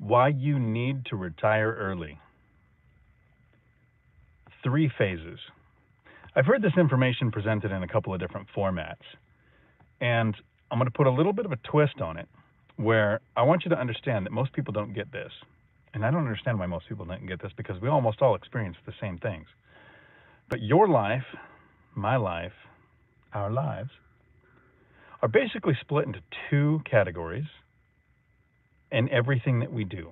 Why you need to retire early. 3 phases. I've heard this information presented in a couple of different formats, and I'm going to put a little bit of a twist on it where I want you to understand that most people don't get this. And I don't understand why most people don't get this, because we almost all experience the same things. But your life, my life, our lives are basically split into 2 categories in everything that we do.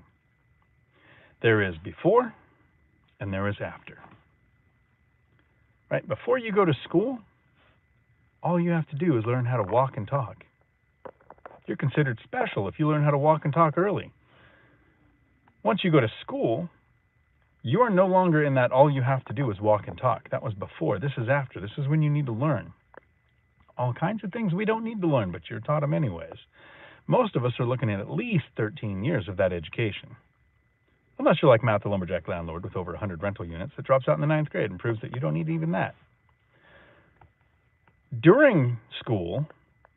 There is before and there is after. Right? Before you go to school, all you have to do is learn how to walk and talk. You're considered special if you learn how to walk and talk early. Once you go to school, you are no longer in that all you have to do is walk and talk. That was before. This is after. This is when you need to learn all kinds of things we don't need to learn, but you're taught them anyways. Most of us are looking at least 13 years of that education. Unless you're like Matt, the lumberjack landlord with over 100 rental units that drops out in the 9th grade and proves that you don't need even that. During school,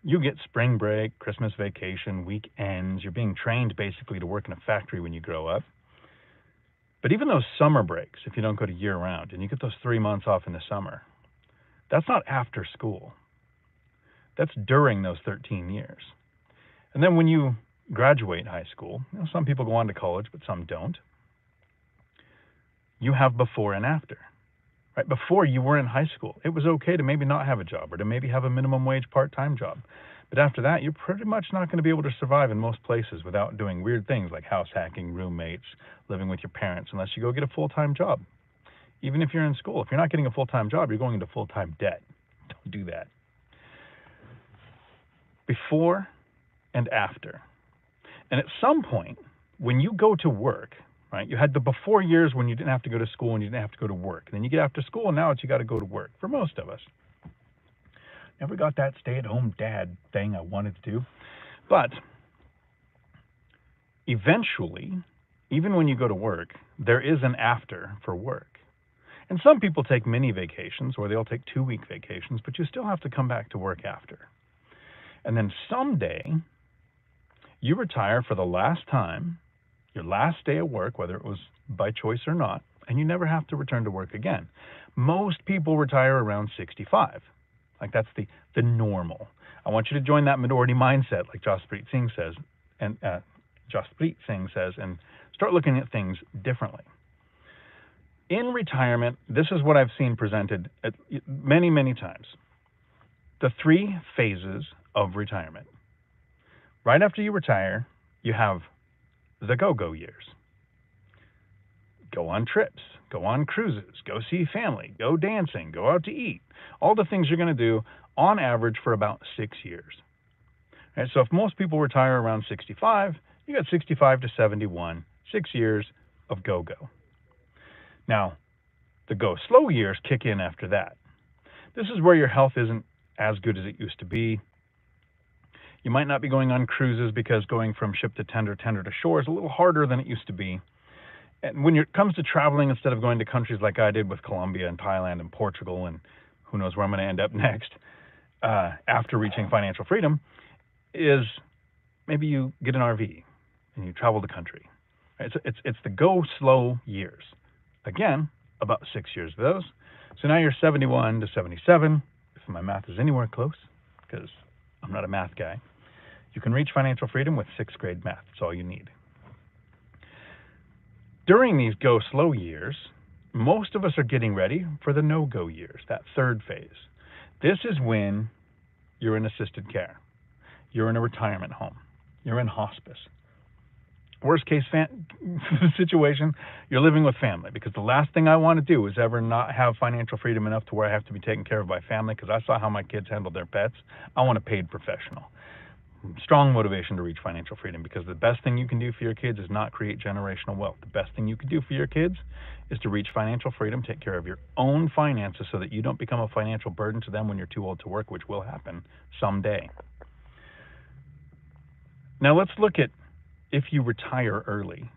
you get spring break, Christmas vacation, weekends. You're being trained basically to work in a factory when you grow up. But even those summer breaks, if you don't go to year round, and you get those 3 months off in the summer, that's not after school. That's during those 13 years. And then when you graduate high school, some people go on to college, but some don't. You have before and after. Right? Before you were in high school, it was okay to maybe not have a job or to maybe have a minimum wage part-time job. But after that, you're pretty much not going to be able to survive in most places without doing weird things like house hacking, roommates, living with your parents, unless you go get a full-time job. Even if you're in school, if you're not getting a full-time job, you're going into full-time debt. Don't do that. Before and after. And at some point, when you go to work, right, you had the before years when you didn't have to go to school and you didn't have to go to work. And then you get after school, and now you got to go to work for most of us. Never got that stay-at-home dad thing I wanted to do. But eventually, even when you go to work, there is an after for work. And some people take mini vacations, or they'll take 2-week vacations, but you still have to come back to work after. And then someday, you retire for the last time, your last day of work, whether it was by choice or not, and you never have to return to work again. Most people retire around 65. Like that's the normal. I want you to join that minority mindset, like Jaspreet Singh says, and start looking at things differently. In retirement, this is what I've seen presented many, many times. The 3 phases of retirement. Right after you retire, you have the go-go years. Go on trips, go on cruises, go see family, go dancing, go out to eat. All the things you're going to do on average for about 6 years. Right, so if most people retire around 65, you got 65 to 71, 6 years of go-go. Now, the go-slow years kick in after that. This is where your health isn't as good as it used to be. You might not be going on cruises because going from ship to tender to shore is a little harder than it used to be. And when it comes to traveling, instead of going to countries like I did with Colombia and Thailand and Portugal, and who knows where I'm going to end up next after reaching financial freedom, is maybe you get an RV and you travel the country. Right? So it's the go slow years. Again, about 6 years of those. So now you're 71 to 77, if my math is anywhere close, because I'm not a math guy. You can reach financial freedom with 6th grade math. That's all you need. During these go slow years, most of us are getting ready for the no-go years, that 3rd phase. This is when you're in assisted care. You're in a retirement home. You're in hospice. Worst case situation, you're living with family, because the last thing I want to do is ever not have financial freedom enough to where I have to be taken care of by family, because I saw how my kids handled their pets. I want a paid professional. Strong motivation to reach financial freedom, because the best thing you can do for your kids is not create generational wealth. The best thing you can do for your kids is to reach financial freedom, take care of your own finances so that you don't become a financial burden to them when you're too old to work, which will happen someday. Now let's look at if you retire early.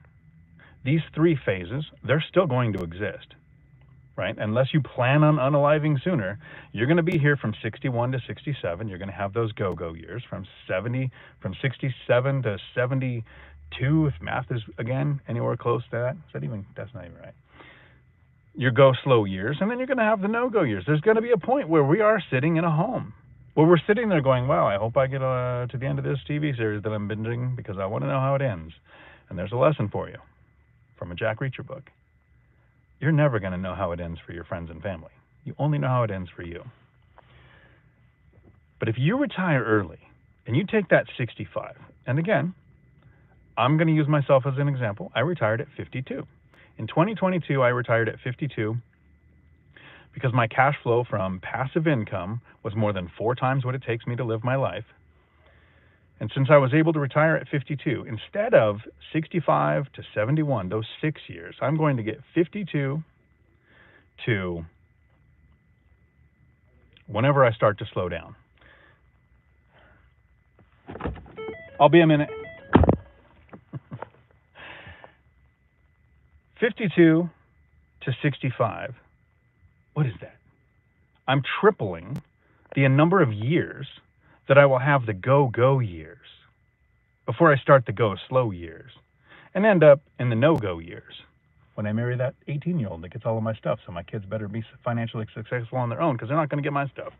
These 3 phases, they're still going to exist, right? Unless you plan on unaliving sooner, you're going to be here from 61 to 67. You're going to have those go-go years from 67 to 70. 2, if math is, again, anywhere close to that. That's not even right. Your go slow years, and then you're going to have the no-go years. There's going to be a point where we are sitting in a home, where we're sitting there going, wow, I hope I get to the end of this TV series that I'm binging because I want to know how it ends. And there's a lesson for you from a Jack Reacher book. You're never going to know how it ends for your friends and family. You only know how it ends for you. But if you retire early and you take that 65, and again, I'm going to use myself as an example. I retired at 52. In 2022, I retired at 52 because my cash flow from passive income was more than 4 times what it takes me to live my life. And since I was able to retire at 52, instead of 65 to 71, those 6 years, I'm going to get 52 to whenever I start to slow down. I'll be a minute. 52 to 65. What is that? I'm tripling the number of years that I will have the go-go years before I start the go-slow years and end up in the no-go years when I marry that 18-year-old that gets all of my stuff. So my kids better be financially successful on their own because they're not going to get my stuff.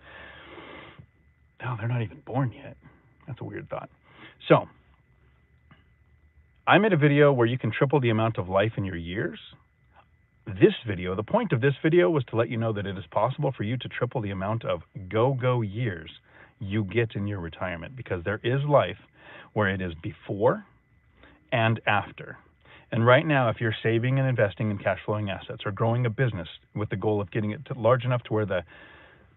No, they're not even born yet. That's a weird thought. So I made a video where you can triple the amount of life in your years. This video, the point of this video was to let you know that it is possible for you to triple the amount of go-go years you get in your retirement, because there is life where it is before and after. And right now, if you're saving and investing in cash flowing assets or growing a business with the goal of getting it to large enough to where the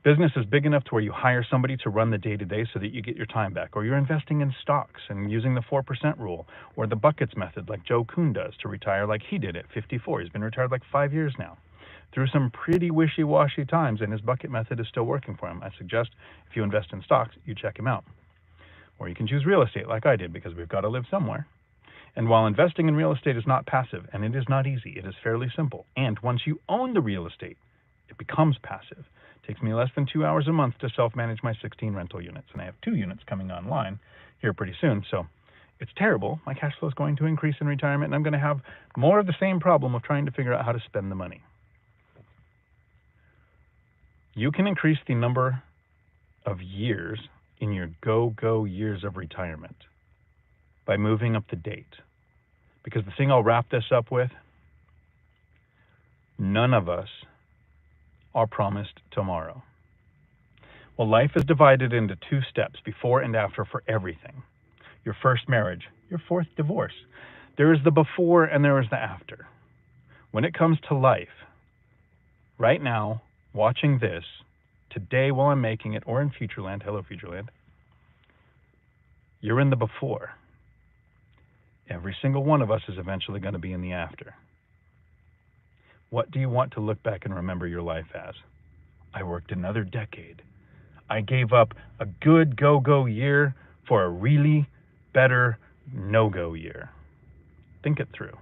business is big enough to where you hire somebody to run the day-to-day so that you get your time back, or you're investing in stocks and using the 4% rule or the buckets method like Joe Kuhn does to retire like he did at 54. He's been retired like 5 years now through some pretty wishy-washy times, and his bucket method is still working for him. I suggest if you invest in stocks, you check him out. Or you can choose real estate like I did, because we've got to live somewhere. And while investing in real estate is not passive, and it is not easy, it is fairly simple. And once you own the real estate, it becomes passive. It takes me less than 2 hours a month to self-manage my 16 rental units, and I have 2 units coming online here pretty soon. So it's terrible. My cash flow is going to increase in retirement, and I'm going to have more of the same problem of trying to figure out how to spend the money. You can increase the number of years in your go-go years of retirement by moving up the date. Because the thing I'll wrap this up with, none of us are promised tomorrow. Well, life is divided into 2 steps, before and after, for everything. Your first marriage, your 4th divorce. There is the before and there is the after. When it comes to life, right now, watching this, today while I'm making it, or in Futureland, hello Futureland, you're in the before. Every single one of us is eventually going to be in the after. What do you want to look back and remember your life as? I worked another decade. I gave up a good go-go year for a really better no-go year. Think it through.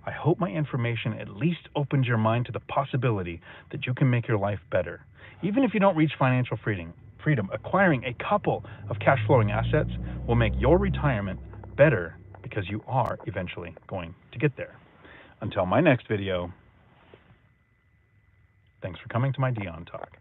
I hope my information at least opens your mind to the possibility that you can make your life better. Even if you don't reach financial freedom, acquiring a couple of cash flowing assets will make your retirement better, because you are eventually going to get there. Until my next video, thanks for coming to my Dion Talk.